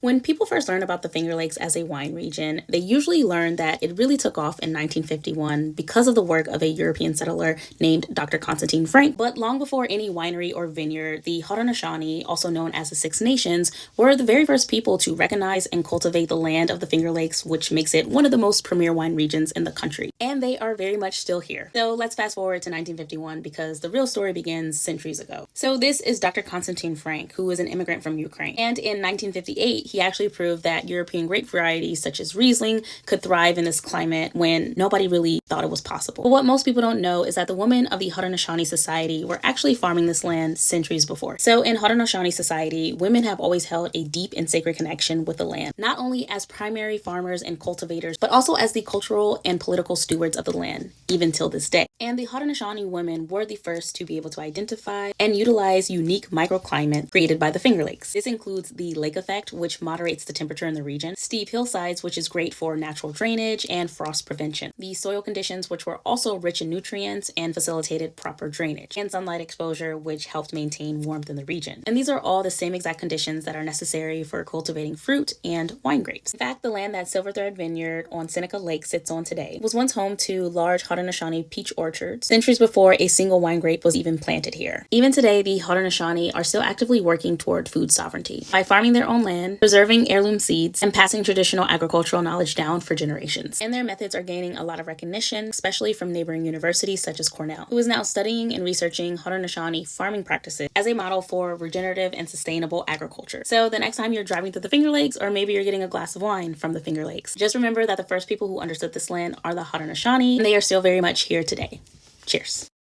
When people first learn about the Finger Lakes as a wine region, they usually learn that it really took off in 1951 because of the work of a European settler named Dr. Konstantin Frank. But long before any winery or vineyard, the Haudenosaunee, also known as the Six Nations, were the very first people to recognize and cultivate the land of the Finger Lakes, which makes it one of the most premier wine regions in the country. And they are very much still here. So let's fast forward to 1951 because the real story begins centuries ago. So this is Dr. Konstantin Frank, who is an immigrant from Ukraine. And in 1958, he actually proved that European grape varieties such as Riesling could thrive in this climate when nobody really thought it was possible. But what most people don't know is that the women of the Haudenosaunee society were actually farming this land centuries before. So in Haudenosaunee society, women have always held a deep and sacred connection with the land, not only as primary farmers and cultivators, but also as the cultural and political stewards of the land, even till this day. And the Haudenosaunee women were the first to be able to identify and utilize unique microclimate created by the Finger Lakes. This includes the lake effect, which moderates the temperature in the region, steep hillsides, which is great for natural drainage and frost prevention, the soil conditions, which were also rich in nutrients and facilitated proper drainage, and sunlight exposure, which helped maintain warmth in the region. And these are all the same exact conditions that are necessary for cultivating fruit and wine grapes. In fact, the land that Silverthread Vineyard on Seneca Lake sits on today was once home to large Haudenosaunee peach orchards centuries before a single wine grape was even planted here. Even today, the Haudenosaunee are still actively working toward food sovereignty by farming their own land, preserving heirloom seeds, and passing traditional agricultural knowledge down for generations. And their methods are gaining a lot of recognition, especially from neighboring universities such as Cornell, who is now studying and researching Haudenosaunee farming practices as a model for regenerative and sustainable agriculture. So the next time you're driving through the Finger Lakes, or maybe you're getting a glass of wine from the Finger Lakes, just remember that the first people who understood this land are the Haudenosaunee, and they are still very much here today. Cheers.